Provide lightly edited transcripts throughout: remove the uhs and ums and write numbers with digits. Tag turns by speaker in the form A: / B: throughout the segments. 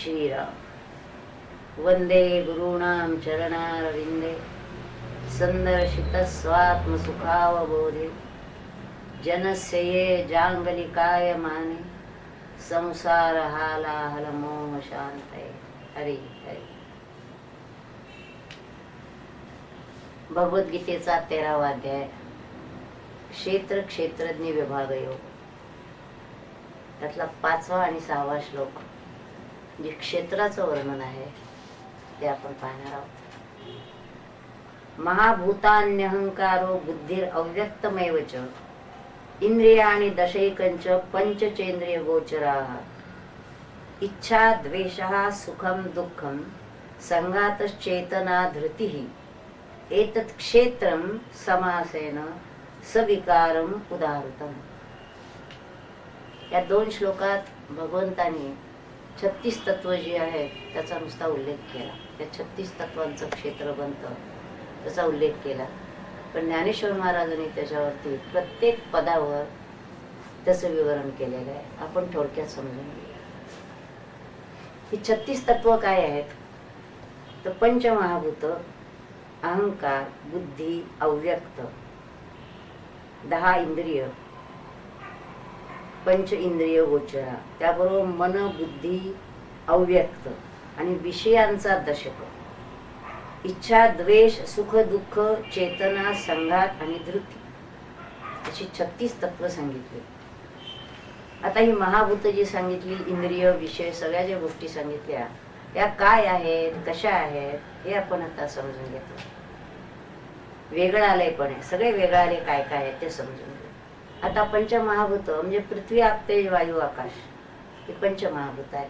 A: श्रीराम। वंदे गुरूणां चरणारविंदे संदर्शित स्वात्मसुखावबोधे जनस्य ये जांगलिकाय माने संसार हालाहल मोह शांतये। हरि हरि। भगवद्गीतेचा 13वा अध्याय क्षेत्र क्षेत्रज्ञ विभाग योग, त्यातला 5वा आणि 6वा श्लोक जे क्षेत्राचं वर्णन आहे ते आपण पाहणार आहोत। महाभूतान्यहंकारो बुद्धिर अव्यक्तमेव च इंद्रियाणि दशैकंच पंचचेंद्रिय गोचराः इच्छा द्वेषः सुखम दुःखम संघातश्चेतना धृतिः एतत् क्षेत्रम समासेन सविकारम उदाहृतम्। या 2 श्लोकात भगवंतांनी 36 तत्व जी आहेत त्याचा नुसता उल्लेख केला। त्या 36 तत्वांचं क्षेत्र बनतं त्याचा उल्लेख केला, पण ज्ञानेश्वर महाराजांनी त्याच्यावरती प्रत्येक पदावर त्याचं विवरण केलेलं आहे। आपण थोडक्यात समजून घेऊया। ही 36 तत्व काय आहेत तर पंचमहाभूत, अहंकार, बुद्धी, अव्यक्त, 10 इंद्रिय, पंच इंद्रिय गोचरा, त्याबरोबर मन, बुद्धी, अव्यक्त आणि विषयांचा दशक, इच्छा, द्वेष, सुख, दुःख, चेतना, संघात आणि धृती, अशी 36 तत्व सांगितली। आता ही महाभूत जी सांगितली, इंद्रिय, विषय, सगळ्या ज्या गोष्टी सांगितल्या त्या काय आहेत, कशा आहेत हे आपण आता समजून घेतो। वेगळं आलंय पण सगळे वेगळं आले काय काय आहे ते समजून घेऊ। आता पंचमहाभूत म्हणजे पृथ्वी, आप, तेज, वायू, आकाश हे पंचमहाभूत आहे।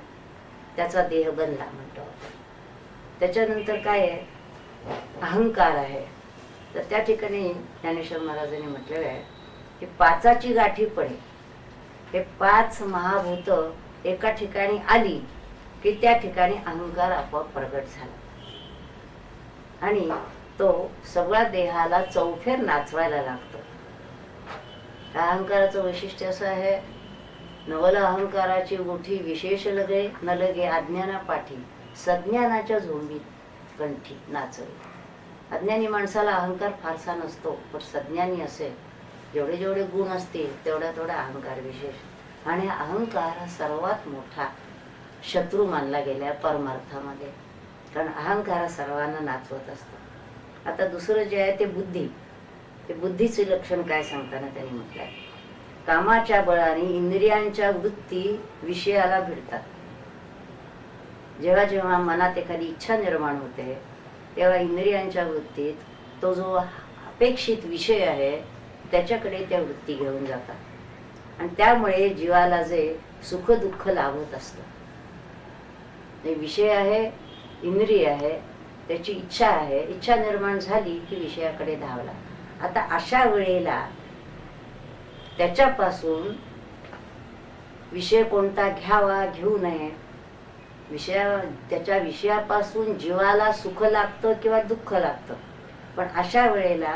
A: त्याचा देह बनला म्हणतो आपण। त्याच्यानंतर काय आहे, अहंकार आहे। तर त्या ठिकाणी ज्ञानेश्वर महाराजांनी म्हटलेलं आहे की 5ची गाठी पडे। हे 5 महाभूत एका ठिकाणी आली की त्या ठिकाणी अहंकार आपोआप प्रगट झाला आणि तो सगळ्या देहाला चौफेर नाचवायला लागतो। अहंकाराचं वैशिष्ट्य असं आहे, नवल अहंकाराची गोठी विशेष लगे न लगे अज्ञाना पाठी सज्ञानाच्या झोंबीत कंठी नाचवे। अज्ञानी माणसाला अहंकार फारसा नसतो, पण सज्ञानी असेल जेवढे जेवढे गुण असतील तेवढा तेवढा अहंकार विशेष। आणि अहंकार हा सर्वात मोठा शत्रू मानला गेला परमार्थामध्ये, कारण अहंकार सर्वांना नाचवत असतो। आता दुसरं जे आहे ते बुद्धी, ते बुद्धीचे लक्षण काय सांगताना त्यांनी म्हटलंय, कामाच्या बळाने इंद्रियांच्या वृत्ती विषयाला भिडतात। जेव्हा जेव्हा मनात एखादी इच्छा निर्माण होते तेव्हा इंद्रियांच्या वृत्तीत तो जो अपेक्षित विषय आहे त्याच्याकडे त्या वृत्ती घेऊन जातात आणि त्यामुळे जीवाला जे सुख दुःख लाभत असतं। विषय आहे, इंद्रिय आहे, त्याची इच्छा आहे, इच्छा निर्माण झाली की विषयाकडे धावला। आता अशा वेळेला त्याच्यापासून विषय कोणता घ्यावा घेऊ नये, त्याच्या विषयापासून जीवाला सुख लागतं किंवा दुःख लागतं, पण अशा वेळेला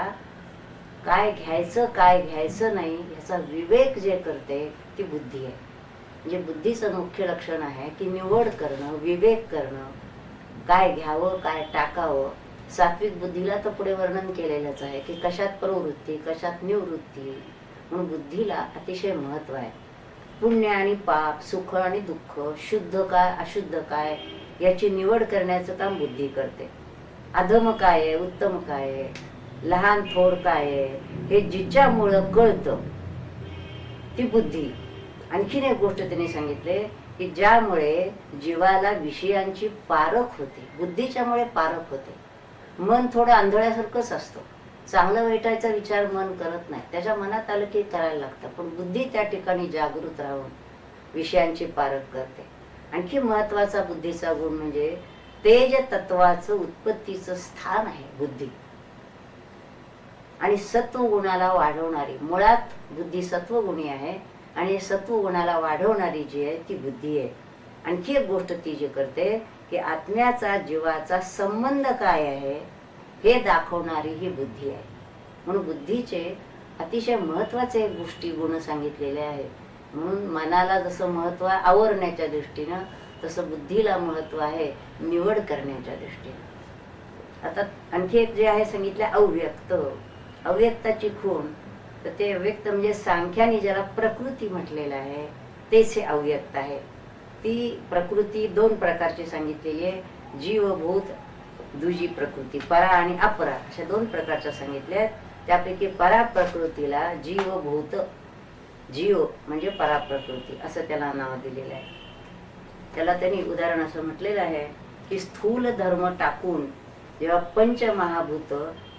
A: काय घ्यायचं काय घ्यायचं नाही याचा विवेक जे करते ती बुद्धी आहे। म्हणजे बुद्धीचं मुख्य लक्षण आहे की निवड करणं, विवेक करणं, काय घ्यावं काय टाकावं। सात्विक बुद्धीला तर पुढे वर्णन केलेलंच आहे की कशात प्रवृत्ती कशात निवृत्ती, म्हणून बुद्धीला अतिशय महत्व आहे। पुण्य आणि पाप, सुख आणि दुःख, शुद्ध काय अशुद्ध काय याची निवड करण्याचं काम बुद्धी करते। अधम काय आहे, उत्तम काय आहे, लहान थोर काय आहे हे जिच्यामुळं कळतं ती बुद्धी। आणखीन एक गोष्ट त्यांनी सांगितले की ज्यामुळे जीवाला विषयांची पारख होते, बुद्धीच्यामुळे पारख होते। मन थोडं आंधळ्यासारखंच असतं, चांगलं वाईटाचा विचार मन करत नाही, त्याच्या मनात आलं की करायला लागतं, पण बुद्धी त्या ठिकाणी जागृत राहून विषयांची पारख करते। आणखी महत्वाचा बुद्धीचा गुण म्हणजे तेज तत्वाचं उत्पत्तीचं स्थान आहे बुद्धी आणि सत्व गुणाला वाढवणारी। मुळात बुद्धी सत्वगुणी आहे आणि सत्वगुणाला वाढवणारी जी आहे ती बुद्धी आहे। आणखी एक गोष्ट ती जी करते की आत्म्याचा जीवाचा संबंध काय आहे हे दाखवणारी ही बुद्धी आहे। म्हणून बुद्धीचे अतिशय महत्वाचे गोष्टी गुण सांगितलेले आहेत। म्हणून मनाला जसं महत्व आवरण्याच्या दृष्टीनं तसं बुद्धीला महत्व आहे निवड करण्याच्या दृष्टीने. आता आणखी एक जे आहे सांगितलं अव्यक्त. अव्यक्ताची खूण, तर ते अव्यक्त म्हणजे सांख्याने ज्याला प्रकृती म्हटलेलं आहे तेच हे अव्यक्त आहे. ती प्रकृती दोन प्रकारची सांगितलेली आहे, जीवभूत दुजी प्रकृती, परा आणि अपरा अशा दोन प्रकारच्या सांगितल्या आहेत. त्यापैकी परा प्रकृतीला जीवभूत, जीव म्हणजे परा प्रकृती असं त्याला नाव दिलेलं आहे. त्याला त्यांनी उदाहरण असं म्हटलेलं आहे की स्थूल धर्म टाकून जेव्हा पंचमहाभूत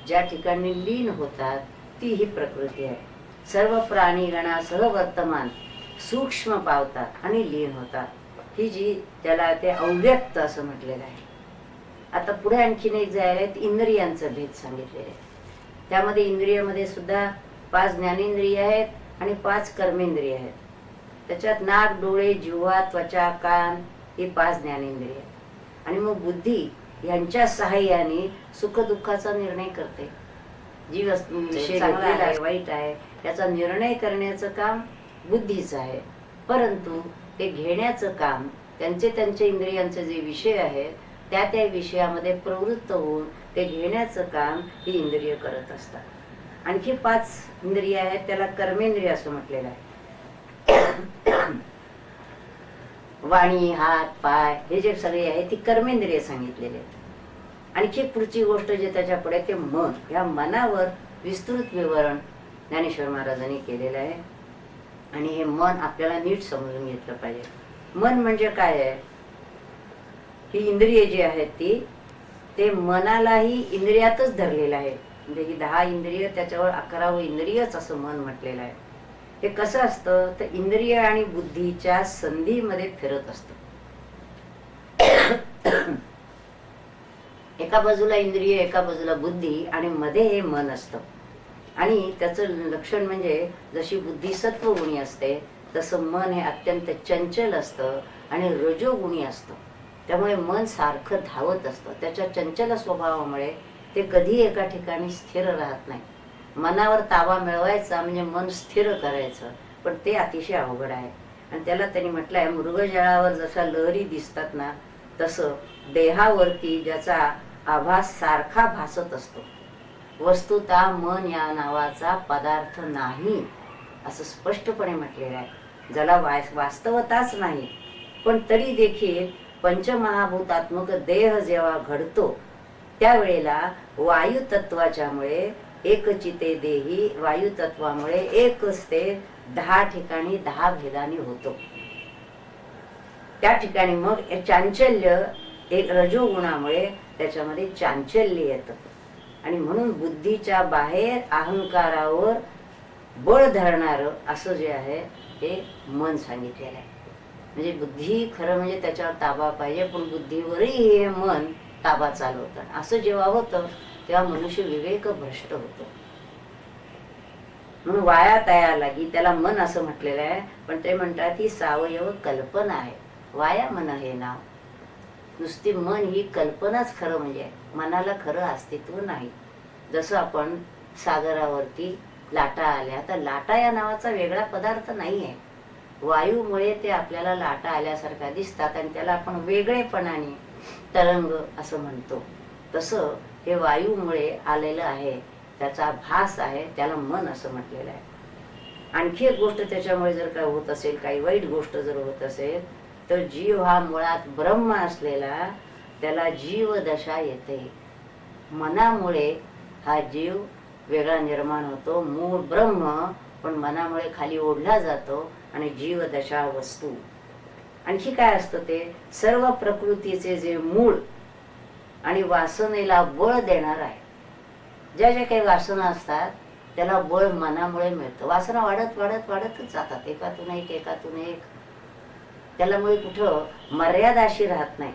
A: ज्या ठिकाणी लीन होतात ती ही प्रकृती आहे. सर्व प्राणीगणासह वर्तमान सूक्ष्म पावतात आणि लीन होतात, ही जी त्याला ते अव्यक्त असं म्हटलेलं आहे. आता पुढे आणखीन एक जे आहे इंद्रियांचं भेद सांगितलेले आहे. त्यामध्ये इंद्रियामध्ये सुद्धा 5 ज्ञानेंद्रिय आहेत आणि 5 कर्मेंद्रिय आहेत. त्याच्यात नाक, डोळे, जिव्हा, त्वचा, कान ही 5 ज्ञानेंद्रिय. आणि मग बुद्धी यांच्या सहाय्याने सुख दुःखाचा निर्णय करते. जी विषय चांगला आहे वाईट आहे याचा निर्णय करण्याचं काम बुद्धीचं आहे. परंतु ते घेण्याचं काम त्यांचे इंद्रियांचे जे विषय आहेत त्या विषयामध्ये प्रवृत्त होऊन ते घेण्याचं काम ही इंद्रिय करत असतात. आणखी 5 इंद्रिय आहेत, त्याला कर्मेंद्रिय असं म्हटलेलं आहे. वाणी, हात, पाय हे जे सगळे आहे ती कर्मेंद्रिय सांगितलेले आहेत. आणखी पुढची गोष्ट जे त्याच्या पुढे ते मन. या मनावर विस्तृत विवरण ज्ञानेश्वर महाराजांनी केलेलं आहे. आणि हे मन आपल्याला नीट समजून घेतलं पाहिजे. मन म्हणजे काय आहे? ही इंद्रिय जी आहेत ते मनालाही इंद्रियातच धरलेलं आहे. म्हणजे ही 10 इंद्रिय त्याच्यावर 11वं इंद्रियच असं मन म्हटलेलं आहे. हे कसं असतं तर इंद्रिय आणि बुद्धीच्या संधीमध्ये फिरत असतं. एका बाजूला इंद्रिय, एका बाजूला बुद्धी आणि मध्ये हे मन असतं. आणि त्याचं लक्षण म्हणजे जशी बुद्धी सत्वगुणी असते तसं मन हे अत्यंत चंचल असतं आणि रजोगुणी असतं. त्यामुळे मन सारखं धावत असतं. त्याच्या चंचल स्वभावामुळे ते कधी एका ठिकाणी स्थिर राहत नाही. मनावर ताबा मिळवायचा म्हणजे मन स्थिर करायचं, पण ते अतिशय अवघड आहे. आणि त्याला त्यांनी म्हटलं आहे, मृगजळावर जशा लहरी दिसतात ना तसं देहावरती ज्याचा आभास सारखा भासत असतो, वस्तुतः मन या नावाचा पदार्थ नाही असं स्पष्टपणे म्हटलेलं आहे. ज्याला वास्तवताच नाही, पण तरी देखील पंचमहाभूतात्मक देह जेव्हा घडतो त्यावेळेला वायू तत्वाच्यामुळे एकचिते देही, वायू तत्वामुळे एकच ते 10 ठिकाणी 10 भेदानी होतो. त्या ठिकाणी मग चांचल्य एक रजोगुणामुळे त्याच्यामध्ये चांचल्य येतं. आणि म्हणून बुद्धीच्या बाहेर अहंकारावर बळ धरणारं असं जे आहे हे मन सांगितलेलं आहे. म्हणजे बुद्धी खरं म्हणजे त्याच्यावर ताबा पाहिजे, पण बुद्धीवरही हे मन ताबा चालवतं. असं जेव्हा होतं तेव्हा मनुष्य विवेक भ्रष्ट होतो. म्हणून वाया तया लागी त्याला मन असं म्हटलेलं आहे. पण ते म्हणतात ही सावयव कल्पना आहे. वाया मन हे नाव. नुसती मन ही कल्पनाच खरं म्हणजे मनाला खरं अस्तित्व नाही. जसं आपण सागरावरती लाटा आल्या, तर लाटा या नावाचा वेगळा पदार्थ नाही आहे. वायूमुळे ते आपल्याला लाटा आल्यासारखा दिसतात आणि त्याला आपण वेगळेपणाने तरंग असं म्हणतो. तसं हे वायूमुळे आलेलं आहे, त्याचा भास आहे, त्याला मन असं म्हटलेलं आहे. आणखी एक गोष्ट त्याच्यामुळे जर काय होत असेल, काही वाईट गोष्ट जर होत असेल तर जीव हा मुळात ब्रह्म असलेला त्याला जीवदशा येते. मनामुळे हा जीव वेगळा निर्माण होतो. मूळ ब्रह्म पण मनामुळे खाली ओढला जातो आणि जीवदशा वस्तू. आणखी काय असतं ते सर्व प्रकृतीचे जे मूळ आणि वासनेला बळ देणार आहे. ज्या ज्या काही वासना असतात त्याला बळ मनामुळे मिळतं. वासना वाढत वाढत वाढतच जातात, एकातून एक एकातून एक. त्याला मुळे कुठं मर्यादाशी राहत नाही.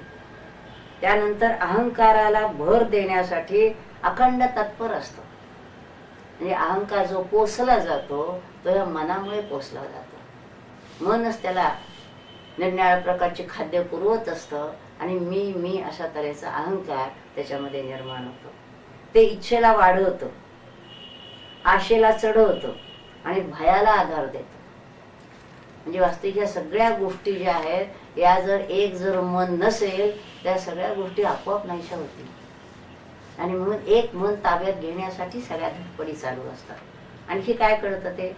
A: त्यानंतर अहंकाराला भर देण्यासाठी अखंड तत्पर असतो. म्हणजे अहंकार जो पोसला जातो तो या मनामुळे पोसला जातो. मनच त्याला निरनिराळ्या प्रकारचे खाद्य पुरवत असतं आणि मी अशा तऱ्हेचा अहंकार त्याच्यामध्ये निर्माण होतो. ते इच्छेला वाढवतं, आशेला चढवतं आणि भयाला आधार देतं. म्हणजे वास्तविक या सगळ्या गोष्टी ज्या आहेत या जर मन नसेल त्या सगळ्या गोष्टी आपोआप नाहीशा होतील. आणि म्हणून एक मन ताब्यात घेण्यासाठी सगळ्या धडपडी चालू असतात. आणखी काय कळतं ते,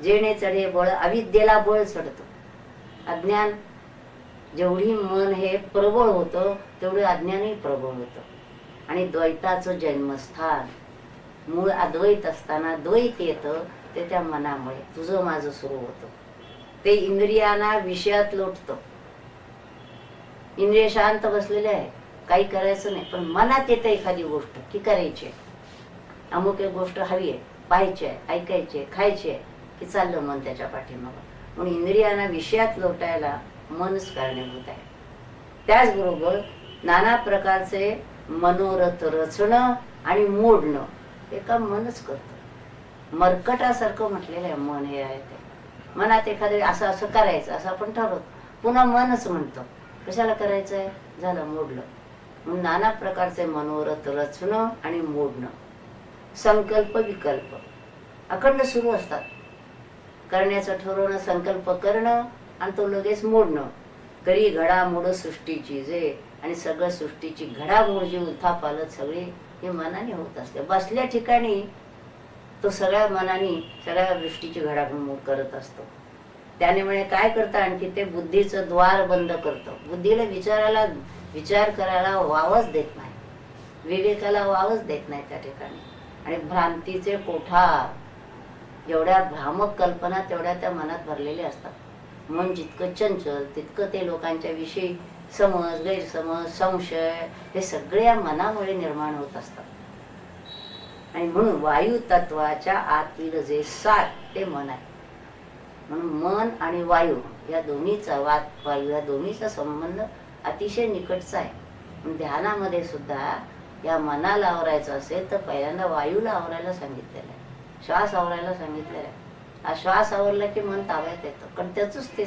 A: जेणे चढे बळ अविद्येला बळ चढतं. अज्ञान जेवढी मन हे प्रबळ होतं तेवढं अज्ञानही प्रबळ होतं. आणि द्वैताचं जन्मस्थान मूळ अद्वैत असताना द्वैत येतं ते त्या मनामुळे तुझं माझं सुरू होतं. ते इंद्रियांना विषयात लोटतं. इंद्रिय शांत बसलेले आहे, काही करायचं नाही, पण मनात येतं एखादी गोष्ट की करायची आहे, अमुक एक गोष्ट हवी आहे, पाहायची आहे, ऐकायची आहे, खायची आहे, की चाललं मन त्याच्या पाठीमागं. म्हणून इंद्रियांना विषयात लोटायला मनच कारणीभूत आहे. त्याचबरोबर नाना प्रकारचे मनोरथ रचणं आणि मोडणं हे काम मनच करतं. मरकटासारखं म्हटलेलं आहे मन हे आहे ते. मनात एखादं असं असं करायचं असं आपण ठरवतो, पुन्हा मनच म्हणतं कशाला करायचं आहे, झालं मोडलं. म्हणून नाना प्रकारचे मनोरथ रचणं आणि मोडणं, संकल्प विकल्प अखंड सुरू असतात. करण्याचं ठरवणं, संकल्प करणं आणि तो लगेच मोडणं. करी घडामोड सृष्टीची जे, आणि सगळं सृष्टीची घडामोड जी उलथापालथ सगळी हे मनाने होत असते. बसल्या ठिकाणी तो सगळ्या मनाने सगळ्या दृष्टीची घडामोड करत असतो. त्यामुळे काय करतं, आणखी ते बुद्धीचं द्वार बंद करतं. बुद्धीला विचार करायला वावच देत नाही, विवेकाला वावच देत नाही त्या ठिकाणी. आणि भ्रांतीचे कोठार, जेवढ्या भ्रामक कल्पना तेवढ्या त्या मनात भरलेल्या असतात. मन जितकं चंचल तितकं ते लोकांच्या विषयी समज, गैरसमज, संशय हे सगळ्या मनामुळे निर्माण होत असतात. आणि म्हणून वायू तत्वाच्या आतील जे सार ते मन आहे. म्हणून मन आणि वायू या दोन्हीचा वायू या दोन्हीचा संबंध अतिशय निकटचा आहे. ध्यानामध्ये सुद्धा या मनाला आवरायचं असेल तर पहिल्यांदा वायूला आवरायला सांगितलेलं आहे, श्वास आवरायला सांगितलेला आहे. हा श्वास आवरला की मन ताब्यात येतं, कारण त्याचंच ते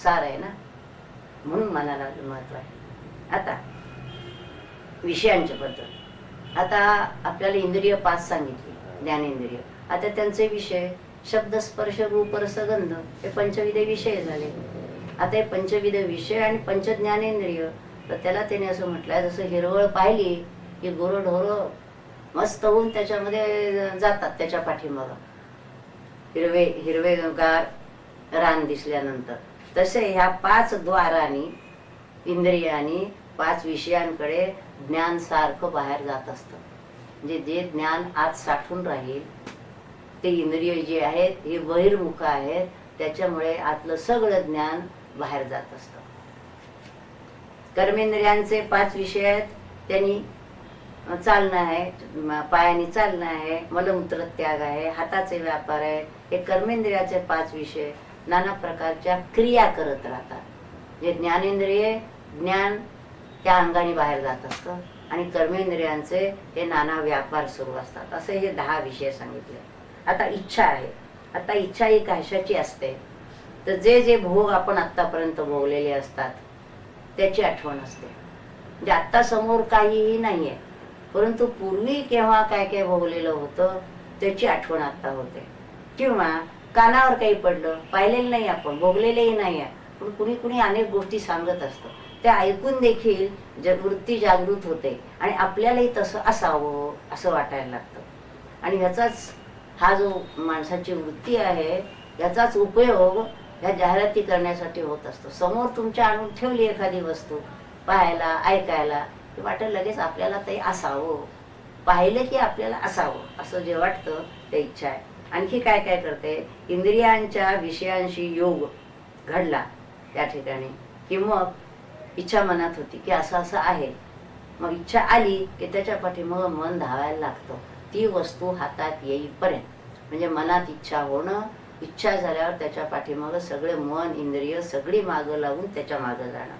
A: सार आहे ना. म्हणून मनाला महत्व आहे. आता विषयांच्या बद्दल आता आपल्याला इंद्रिय 5 सांगितली, ज्ञानेंद्रिय. आता त्यांचे विषय शब्द स्पर्श रूप रस गंध हे पंचविध विषय झाले. आता हे पंचविध विषय आणि पंचज्ञानेंद्रिय, तर त्याला त्याने असं म्हटलंय, जसं हिरवळ पाहिली की गुरंढोरं मस्त होऊन त्याच्यामध्ये जातात, त्याच्या पाठीमागं हिरवेगार रान दिसल्यानंतर. तसे ह्या 5 द्वारांनी इंद्रियांनी 5 विषयांकडे ज्ञान सारखं बाहेर जात असतं. म्हणजे जे ज्ञान आत साठून राहील ते इंद्रिय जे आहेत हे बहिर्मुख आहेत, त्याच्यामुळे आतलं सगळं ज्ञान बाहेर जात असतं. कर्मेंद्रियांचे 5 विषय आहेत. त्यांनी चालणं आहे, पायाने चालणं आहे, मलमूत्र त्याग आहे, हाताचे व्यापार आहे. हे कर्मेंद्रियाचे 5 विषय नाना प्रकारच्या क्रिया करत राहतात. जे ज्ञानेंद्रिय ज्ञान त्या अंगाने बाहेर जात असतं आणि कर्मेंद्रियांचे हे नाना व्यापार सुरू असतात. असे हे 10 विषय सांगितले. आता इच्छा आहे. आता इच्छा ही कशाची असते, तर जे जे भोग आपण आतापर्यंत भोगलेले असतात त्याची आठवण असते. म्हणजे आत्ता समोर काहीही नाहीये, परंतु पूर्वी केव्हा काय काय भोगलेलं होतं त्याची आठवण आता होते. किंवा कानावर काही पडलं, पाहिलेलं नाही आपण, भोगलेलेही नाही आहे, पण कुणी कुणी अनेक गोष्टी सांगत असतं, त्या ऐकून देखील वृत्ती जागृत होते आणि आपल्यालाही तसं असावं असं वाटायला लागतं. आणि ह्याचाच हा जो माणसाची वृत्ती आहे याचाच उपयोग ह्या जाहिराती करण्यासाठी होत असतो. समोर तुमच्या आणून ठेवली एखादी वस्तू पाहायला ऐकायला, ते वाटेल लगेच आपल्याला ते असावं, पाहिलं की आपल्याला असावं असं जे वाटतं ते इच्छा आहे. आणखी काय काय करते, इंद्रियांच्या विषयांशी योग घडला त्या ठिकाणी की मग इच्छा मनात होती की असं असं आहे. मग इच्छा आली की त्याच्या पाठीमागे मन धावायला लागतं ती वस्तू हातात येईपर्यंत. म्हणजे मनात इच्छा होणं, इच्छा झाल्यावर त्याच्या पाठीमागं सगळे मन इंद्रिय सगळी मागं लावून त्याच्या मागं जाणं.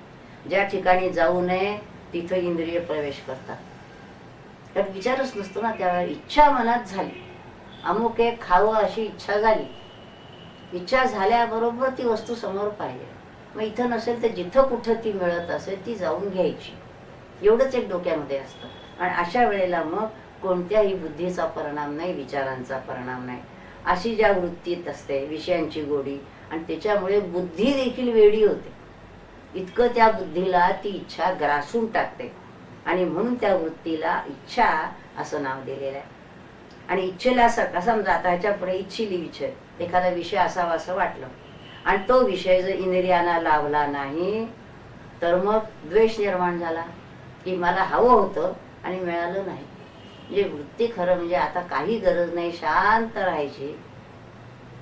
A: ज्या ठिकाणी जाऊ नये तिथं इंद्रिय प्रवेश करतात. कारण विचारच नसतो ना त्यावेळेला. इच्छा मनात झाली, अमुक एक खावं अशी इच्छा झाली, इच्छा झाल्याबरोबर ती वस्तू समोर पाहिजे. मग इथं नसेल तर जिथं कुठं ती मिळत असेल ती जाऊन घ्यायची, एवढंच एक डोक्यामध्ये असतं. आणि अशा वेळेला मग कोणत्याही बुद्धीचा परिणाम नाही, विचारांचा परिणाम नाही. अशी ज्या वृत्तीत असते विषयांची गोडी, आणि त्याच्यामुळे बुद्धी देखील वेडी होते. इतकं त्या बुद्धीला ती इच्छा ग्रासून टाकते आणि म्हणून त्या वृत्तीला इच्छा असं नाव दिलेलं आहे. आणि इच्छेला समजा आता ह्याच्या पुढे इच्छिली विषय, एखादा विषय असावा असं वाटलं आणि तो विषय जर इंद्रियांना लाभला नाही तर मग द्वेष निर्माण झाला की मला हवं होतं आणि मिळालं नाही. म्हणजे वृत्ती खरं म्हणजे आता काही गरज नाही शांत राहायची,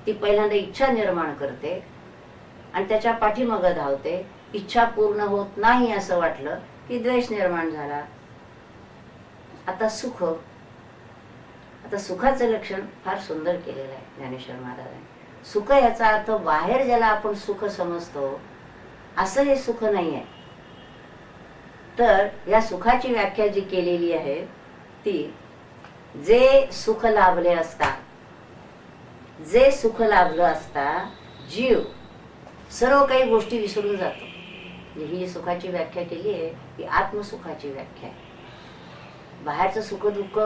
A: ती पहिल्यांदा इच्छा निर्माण करते आणि त्याच्या पाठीमागं धावते. इच्छा पूर्ण होत नाही असं वाटलं की द्वेष निर्माण झाला. आता सुख, आता सुखाचं लक्षण फार सुंदर केलेलं आहे ज्ञानेश्वर महाराजांनी. सुख याचा अर्थ बाहेर ज्याला आपण सुख समजतो असं हे सुख नाही आहे. तर या सुखाची व्याख्या जी केलेली आहे ती जे सुख लाभले असता, जे सुख लाभलं असता जीव सर्व काही गोष्टी विसरून जातो. ही सुखाची व्याख्या केली आहे ही आत्मसुखाची व्याख्या आहे. बाहेरचं सुख दुःख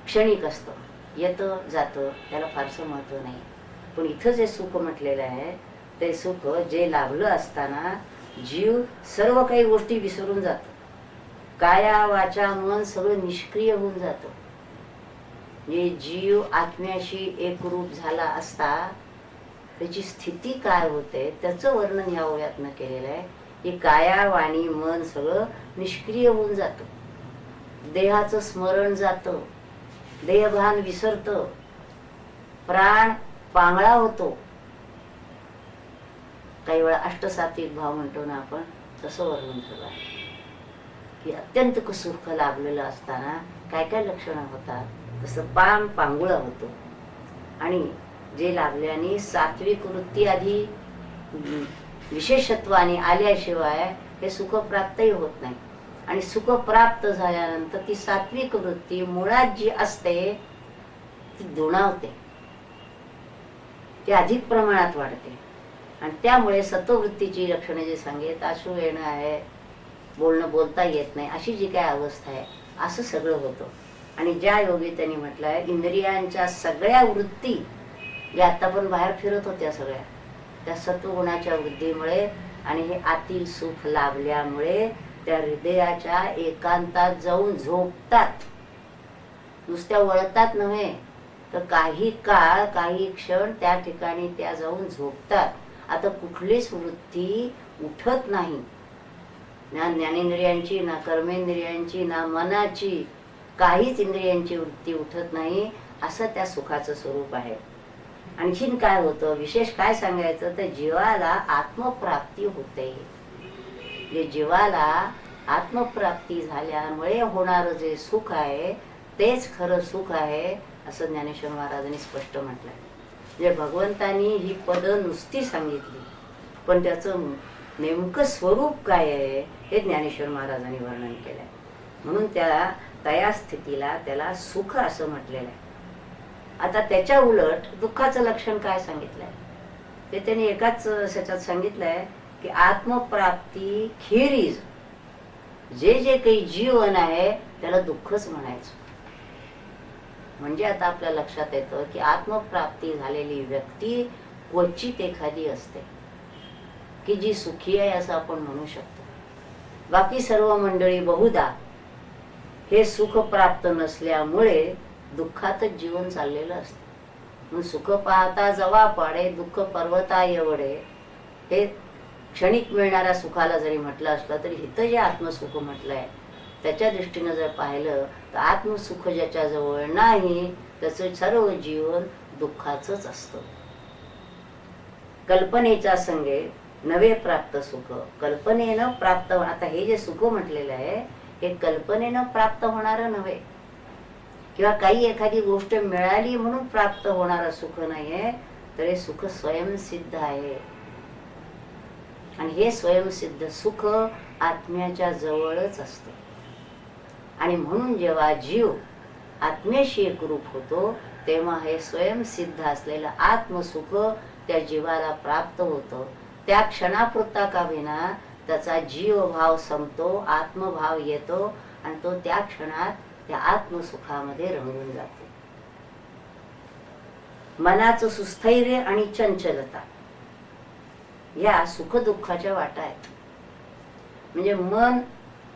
A: क्षणिक असतं, येतं जातं, त्याला फारसं महत्व नाही. पण इथं जे सुख म्हटलेलं आहे ते सुख जे लाभलं असताना जीव सर्व काही गोष्टी विसरून जातो. काया वाचा मन सगळं निष्क्रिय होऊन जातं. म्हणजे जीव आत्म्याशी एकरूप झाला असता त्याची स्थिती काय होते त्याचं वर्णन या ओव्यातनं केलेलं आहे की काया वाणी मन सगळं निष्क्रिय होऊन जातं. देहाचं स्मरण जातं, देहभान विसरतं, प्राण पांगळा होतो. काही वेळा अष्टसात्विक भाव म्हणतो ना आपण, तसं वर्णन केलं आहे की अत्यंत सुख लाभलेलं असताना काय काय लक्षणं होतात. तसं पान पांगुळा होतो आणि जे लाभल्याने सात्विक वृत्ती आधी विशेषत्वाने आल्याशिवाय हे सुख प्राप्तही होत नाही. आणि सुख प्राप्त झाल्यानंतर ती सात्विक वृत्ती मुळात जी असते ती दुणावते, ती अधिक प्रमाणात वाढते. आणि त्यामुळे सत्ववृत्तीची लक्षणे जे सांगितले, अश्रू येणं आहे, बोलणं बोलता येत नाही, अशी जी काय अवस्था आहे असं सगळं होतं. आणि ज्या योगी त्यांनी म्हटलंय इंद्रियांच्या सगळ्या वृत्ती ज्या आता पण बाहेर फिरत होत्या सगळ्या त्या सत्वगुणाच्या वृद्धीमुळे आणि हे आतील सुख लाभल्यामुळे त्या हृदयाच्या एकांतात जाऊन झोपतात. नुसत्या वळतात नव्हे तर काही काळ काही क्षण त्या ठिकाणी त्या जाऊन झोपतात. आता कुठलीच वृत्ती उठत नाही, ना ज्ञानेंद्रियांची, ना कर्मेंद्रियांची, ना मनाची, काहीच इंद्रियांची वृत्ती उठत नाही. असं त्या सुखाचं स्वरूप आहे. आणखीन काय होतं, विशेष काय सांगायचं तर जीवाला आत्मप्राप्ती होते. जे जीवाला आत्मप्राप्ती झाल्यामुळे होणारं जे सुख आहे तेच खरं सुख आहे असं ज्ञानेश्वर महाराजांनी स्पष्ट म्हटलंय. म्हणजे भगवंतांनी ही पदं नुसती सांगितली पण त्याचं नेमकं स्वरूप काय आहे हे ज्ञानेश्वर महाराजांनी वर्णन केलंय. म्हणून त्या स्थितीला त्याला सुख असं म्हटलेलं आहे. आता त्याच्या उलट दुःखाचं लक्षण काय सांगितलंय ते त्यांनी एकाच ह्याच्यात सांगितलंय की आत्मप्राप्ती खेरीज जे जे काही जीवन आहे त्याला दुःखच म्हणायचं. म्हणजे आता आपल्या लक्षात येतं की आत्मप्राप्ती झालेली व्यक्ती क्वचित एखादी असते की जी सुखी आहे असं आपण म्हणू शकतो. बाकी सर्व मंडळी बहुधा हे सुख प्राप्त नसल्यामुळे दुःखातच जीवन चाललेलं असतं. म्हणून सुख पाहता जवा पाडे दुःख पर्वता एवढे हे क्षणिक मिळणाऱ्या सुखाला जरी म्हटलं असलं तरी इथं जे आत्मसुख म्हटलंय त्याच्या दृष्टीनं जर पाहिलं तर आत्मसुख ज्याच्या जवळ नाही त्याचं सर्व जीवन दुःखाचंच असतं. कल्पनेच्या संगे नवे प्राप्त सुख, कल्पनेनं प्राप्त. आता हे जे सुख म्हटलेलं आहे हे कल्पनेनं प्राप्त होणारं नव्हे किंवा काही एखादी गोष्ट मिळाली म्हणून प्राप्त होणारं सुख नाहीये, तर हे सुख स्वयंसिद्ध आहे. आणि हे स्वयंसिद्ध सुख आत्म्याच्या जवळच असतं. आणि म्हणून जेव्हा जीव आत्म्याशी एकरूप होतो तेव्हा हे स्वयंसिद्ध असलेलं आत्मसुख त्या जीवाला प्राप्त होतं. त्या क्षणापुरता का विना त्याचा जीवभाव संपतो, आत्मभाव येतो आणि तो त्या क्षणात त्या आत्मसुखामध्ये रंगून जातो. मनाचं सुस्थैर्य आणि चंचलता या सुखदुःखाच्या वाटा आहेत. म्हणजे मन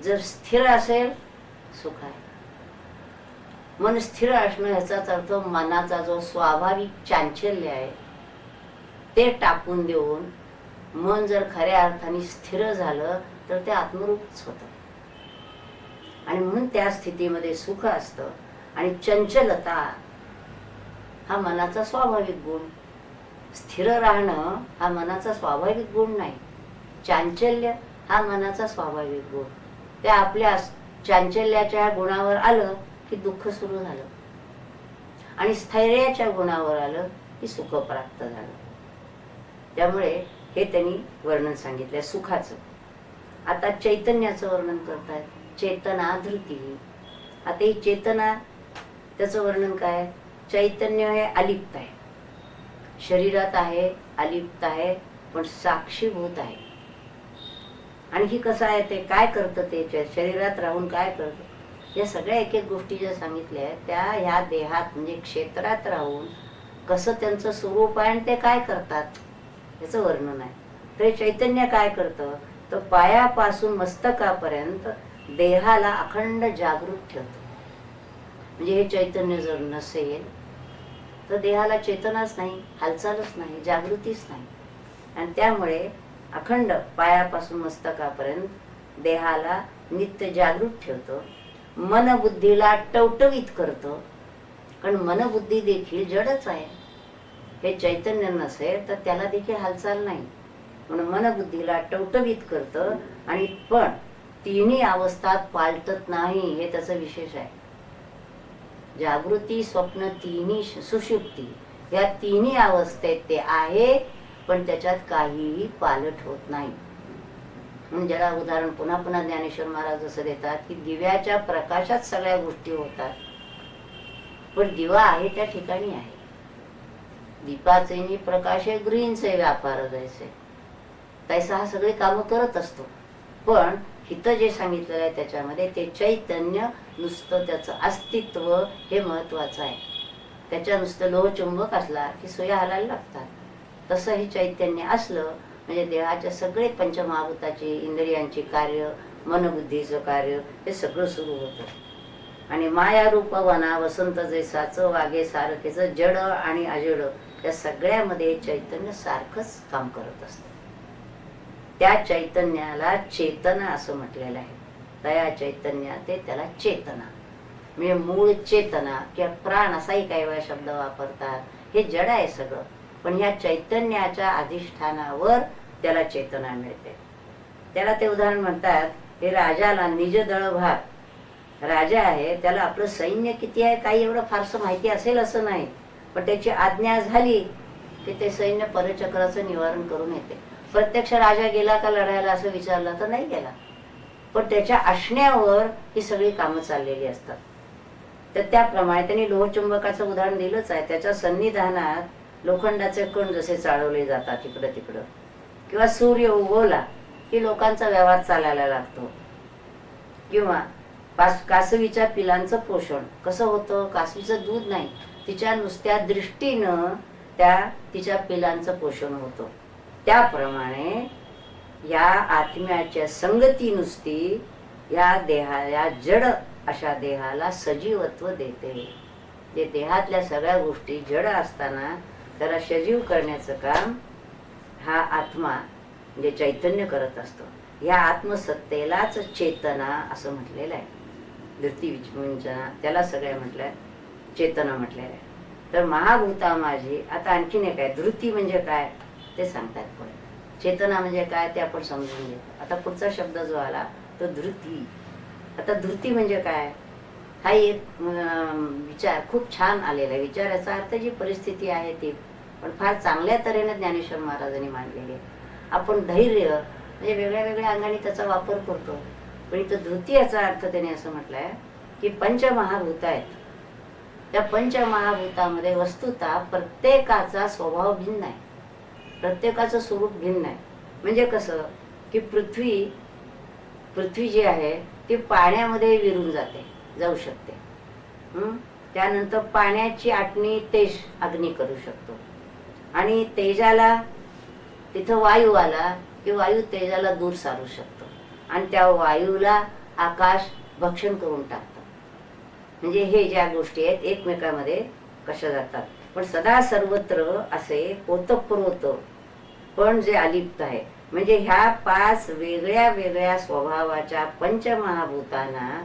A: जर स्थिर असेल सुख आहे. मन स्थिर असणं ह्याचाच अर्थ मनाचा जो स्वाभाविक चांचल्य आहे ते टाकून देऊन मन जर खऱ्या अर्थाने स्थिर झालं तर ते आत्मरूपच होतं. आणि म्हणून त्या स्थितीमध्ये सुख असतं. आणि चंचलता हा मनाचा स्वाभाविक गुण. स्थिर राहणं हा मनाचा स्वाभाविक गुण नाही. चांचल्य हा मनाचा स्वाभाविक गुण. त्या आपल्या चांचल्याच्या गुणावर आलं की दुःख सुरू झालं आणि स्थैर्याच्या गुणावर आलं की सुख प्राप्त झालं. त्यामुळे हे त्यांनी वर्णन सांगितलंय सुखाचं. आता चैतन्याचं वर्णन करतायत. चेतना धृती. आता ही चेतना त्याचं वर्णन काय? चैतन्य हे अलिप्त आहे, शरीरात आहे, अलिप्त आहे, पण साक्षीभूत आहे. आणि ही कसं आहे, ते काय करतं, ते शरीरात राहून काय करतं, या सगळ्या एक एक गोष्टी ज्या सांगितल्या आहेत त्या ह्या देहात म्हणजे क्षेत्रात राहून कसं त्यांचं स्वरूप आहे आणि ते काय करतात याचं वर्णन आहे. तर चैतन्य काय करतं, तर पायापासून मस्तकापर्यंत देहाला अखंड जागृत ठेवतं. म्हणजे हे चैतन्य जर नसेल तर देहाला चेतनाच नाही, हालचालच नाही, जागृतीच नाही. आणि त्यामुळे अखंड पायापासून मस्तकापर्यंत देहाला नित्य जागृत ठेवतं. मनबुद्धीला टवटवीत करतं, कारण मनबुद्धी देखील जडच आहे. हे चैतन्य नसेल तर त्याला देखील हालचाल नाही. म्हणून मनबुद्धीला टवटवीत करतं. आणि पण तिन्ही अवस्थात पालटत नाही, हे त्याचं विशेष आहे. जागृती, स्वप्न, तिन्ही सुषुप्ती या तिन्ही अवस्थेत ते आहे, पण त्याच्यात काहीही पालट होत नाही. म्हणून ज्याला उदाहरण पुन्हा पुन्हा ज्ञानेश्वर महाराज असं देतात की दिव्याच्या प्रकाशात सगळ्या गोष्टी होतात, पण दिवा आहे त्या ठिकाणी आहे. दीपाचे प्रकाशे गृहींचे व्यापार जैसे, तैसा हा सगळे काम करत असतो. पण हिथं जे सांगितलेलं आहे त्याच्यामध्ये ते चैतन्य नुसतं त्याचं अस्तित्व हे महत्वाचं आहे. त्याच्या नुसतं लोहचुंबक असला की सोया हालायला लागतात. तसं हे चैतन्य असलं म्हणजे देहाच्या सगळे पंचमहाभूताची, इंद्रियांची कार्य, मनबुद्धीचं कार्य हे सगळं सुरू होतं. आणि माया रूप वना वसंत जैसाचं वागे सारखेचं जड आणि अजड या सगळ्यामध्ये चैतन्य सारखंच काम करत असतं. त्या चैतन्याला चेतना असं म्हटलेलं आहे. तया चैतन्य ते त्याला चेतना म्हणजे मूळ चेतना किंवा प्राण असाही काही वेळा शब्द वापरतात. हे जड आहे सगळं, पण ह्या चैतन्याच्या अधिष्ठानावर त्याला चेतना मिळते. त्याला ते उदाहरण म्हणतात, हे राजाला निज दळभार, राजा आहे त्याला आपलं सैन्य किती आहे काही एवढं फारसं माहिती असेल असं नाही, पण त्याची आज्ञा झाली की ते सैन्य परचक्राचं निवारण करून येते. प्रत्यक्ष राजा गेला का लढायला असं विचारलं तर नाही गेला, पण त्याच्या असण्यावर ही सगळी कामं चाललेली असतात. तर त्याप्रमाणे त्यांनी लोहचुंबकाचं उदाहरण दिलंच आहे. त्याच्या सन्निधानात लोखंडाचे कण जसे चाळवले जातात इकडं तिकडं, किंवा सूर्य उगवला की लोकांचा व्यवहार चालायला लागतो. किंवा कासवीच्या पिलांचं पोषण कसं होतं, कासवीचं दूध नाही, तिच्या नुसत्या दृष्टीनं त्या तिच्या पिलांचं पोषण होतं. त्याप्रमाणे या आत्म्याच्या संगती नुसती या देहाला, जड अशा देहाला सजीवत्व देते. जे देहातल्या सगळ्या गोष्टी जड असताना त्याला सजीव करण्याचं काम हा आत्मा म्हणजे चैतन्य करत असतो. या आत्मसत्तेलाच चेतना असं म्हटलेलं आहे. धृती विचमुंजना त्याला सगळ्या म्हटलंय, चेतना म्हटलेलं आहे. तर महाभूता माझी, आता आणखीन एक आहे, धृती म्हणजे काय ते सांगतात पुढे. चेतना म्हणजे काय ते आपण समजून घेतो. आता पुढचा शब्द जो आला तो धृती. आता धृती म्हणजे काय, हा एक विचार खूप छान आलेला आहे. विचाराचा अर्थ जी परिस्थिती आहे ती पण फार चांगल्या तऱ्हेने ज्ञानेश्वर महाराजांनी मांडलेली आहे. आपण धैर्य म्हणजे वेगळ्या वेगळ्या अंगाने त्याचा वापर करतो, पण इथं धृती याचा अर्थ त्याने असं म्हटलंय की पंचमहाभूत आहेत. त्या पंचमहाभूतामध्ये वस्तुतः प्रत्येकाचा स्वभाव भिन्न आहे, प्रत्येकाचं स्वरूप भिन्न आहे. म्हणजे कसं की पृथ्वी जी आहे ती पाण्यामध्ये विरून जाऊ शकते. त्यानंतर पाण्याची आटणी तेज अग्नी करू शकतो, आणि तिथं वायू आला की वायू तेजाला दूर सारू शकतो आणि त्या वायूला आकाश भक्षण करून टाकतं. म्हणजे हे ज्या गोष्टी आहेत एकमेकांमध्ये कशा जातात. पण सदा सर्वत्र असे ओतप्रोत पण जे अलिप्त आहे. म्हणजे ह्या 5 वेगळ्या वेगळ्या स्वभावाच्या पंचमहाभूतांना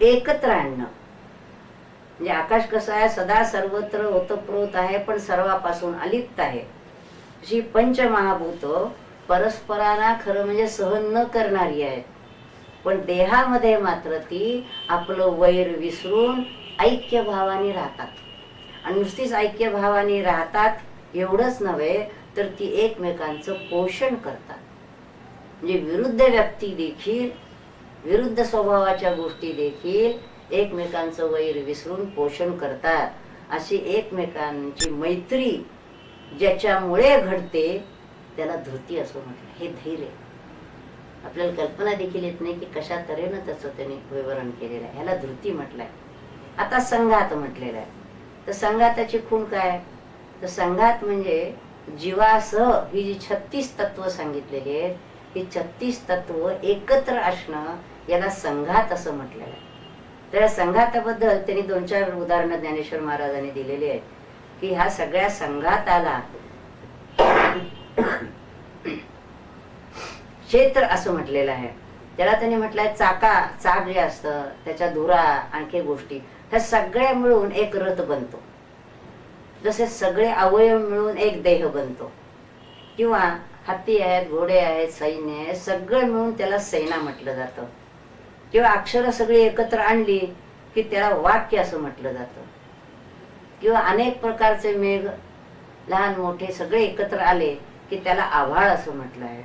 A: एकत्र आणणं. म्हणजे आकाश कसं आहे, सदा सर्वत्र ओतप्रोत आहे पण सर्वापासून अलिप्त आहे. अशी पंचमहाभूत परस्परांना खरं म्हणजे सहन न करणारी आहेत, पण देहामध्ये मात्र ती आपलं वैर विसरून ऐक्य भावाने राहतात. आणि नुसतीच ऐक्य भावाने राहतात एवढंच नव्हे तर ती एकमेकांचं पोषण करतात. म्हणजे विरुद्ध व्यक्ती देखील, विरुद्ध स्वभावाच्या गोष्टी देखील एकमेकांचं वैर विसरून पोषण करतात. अशी एकमेकांची मैत्री ज्याच्यामुळे घडते त्याला धृती असं म्हटलं. हे धैर्य आपल्याला कल्पना देखील येत नाही की कशा तऱ्हेनं त्याचं त्यांनी विवरण केलेलं आहे. ह्याला धृती म्हटलंय. आता संघात म्हटलेलं आहे. तर संघाताची खूण काय, तर संघात म्हणजे जीवासह ही जी 36 तत्व सांगितलेली आहेत, ही 36 तत्व एकत्र असणं याला संघात असं म्हटलेलं आहे. त्या संघाताबद्दल त्यांनी 2-4 उदाहरणं ज्ञानेश्वर महाराजांनी दिलेली आहेत की ह्या सगळ्या संघाताला क्षेत्र असं म्हटलेलं आहे. त्याला त्यांनी म्हटलंय चाक जे असतं त्याच्या धुरा आणखी गोष्टी ह्या सगळ्या मिळून एक रथ बनतो. जसे सगळे अवयव मिळून एक देह बनतो. किंवा हत्ती आहेत, घोडे आहेत, सैन्य आहे, सगळं मिळून त्याला सेना म्हटलं जातं. किंवा अक्षरं सगळी एकत्र आणली की त्याला वाक्य असं म्हटलं जातं. किंवा अनेक प्रकारचे मेघ लहान मोठे सगळे एकत्र आले की त्याला आभाळ असं म्हटलं आहे.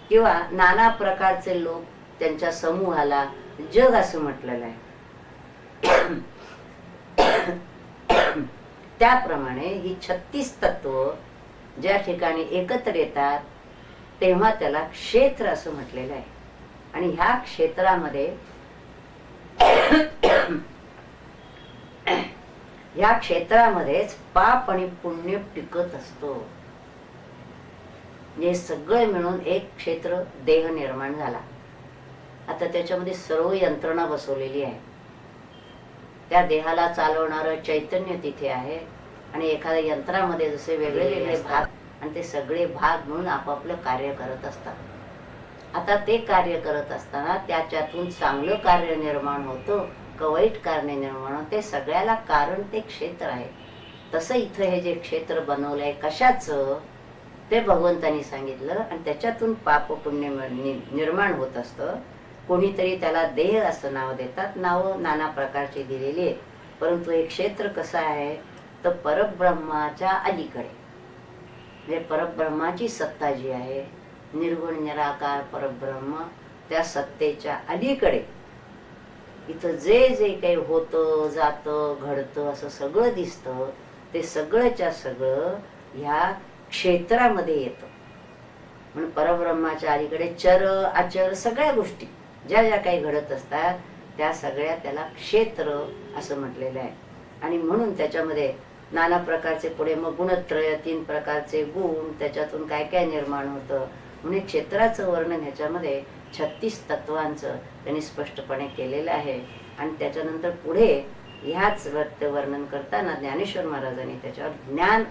A: किंवा नाना प्रकारचे लोक त्यांच्या समूहाला जग असं म्हटलेलं आहे. त्याप्रमाणे ही 36 तत्व ज्या ठिकाणी एकत्र येतात तेव्हा त्याला क्षेत्र असं म्हटलेलं आहे. आणि ह्या क्षेत्रामध्ये या क्षेत्रामध्येच पाप आणि पुण्य टिकत असतो. हे सगळे मिळून एक क्षेत्र देह निर्माण झाला. आता त्याच्यामध्ये सर्व यंत्रणा बसवलेली आहे. त्या देहाला चालवणारं चैतन्य तिथे आहे आणि एखाद्या यंत्रामध्ये जसे वेगळे वेगळे भाग आणि ते सगळे भाग म्हणून आपापलं कार्य करत असतात. आता ते कार्य करत असताना त्याच्यातून चांगलं कार्य निर्माण होतं का वाईट कार्य निर्माण होते, सगळ्याला कारण ते क्षेत्र आहे. तसं इथं हे जे क्षेत्र बनवलंय कशाचं ते भगवंतांनी सांगितलं. आणि त्याच्यातून पाप पुण्य निर्माण होत असतं. कोणीतरी त्याला देह असं नाव देतात. नावं नाना प्रकारची दिलेली आहेत. परंतु हे क्षेत्र कसं आहे तर परब्रह्माच्या अलीकडे, म्हणजे परब्रह्माची सत्ता जी आहे निर्गुण निराकार परब्रह्म, त्या सत्तेच्या अलीकडे इथं जे जे काही होतं जातं घडतं असं सगळं दिसतं ते सगळंच्या सगळं ह्या क्षेत्रामध्ये येतं. म्हणून परब्रह्माच्या अलीकडे चर अचर सगळ्या गोष्टी ज्या ज्या काही घडत असतात त्या सगळ्या त्याला क्षेत्र असं म्हटलेलं आहे. आणि म्हणून त्याच्यामध्ये नाना प्रकारचे पुढे मग गुणत्रय 3 प्रकारचे गुण, त्याच्यातून काय काय निर्माण होतं म्हणजे क्षेत्राचं वर्णन ह्याच्यामध्ये 36 तत्वांचं त्यांनी स्पष्टपणे केलेलं आहे. आणि त्याच्यानंतर पुढे ह्याच वर्णन करताना ज्ञानेश्वर महाराजांनी त्याच्यावर ज्ञान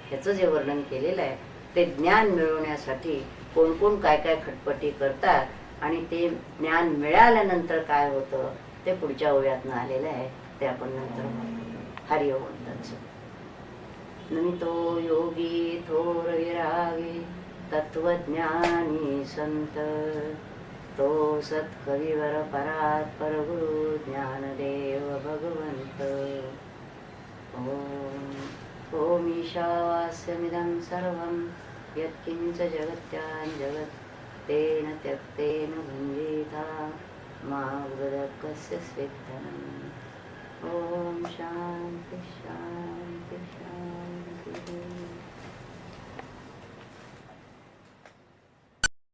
A: ह्याचं जे वर्णन केलेलं आहे ते ज्ञान मिळवण्यासाठी कोण कोण काय काय खटपटी करतात आणि ते ज्ञान मिळाल्यानंतर काय होतं ते पुढच्या ओव्यातनं आलेलं आहे. ते आपण नंतर हरि ओम तत्सत. नमितो योगी थोर विरागी तत्वज्ञानी संत, तो सत्कविवर परात परगुरु ज्ञानदेव भगवंत. ओम ओम ईशावास्यमिदं सर्वं यत्किंच जगत्यां जगत् तेन त्यक्तेन भुञ्जीता मा उदकस्य स्वेत्तनम्. ओम शांति शांति शांति.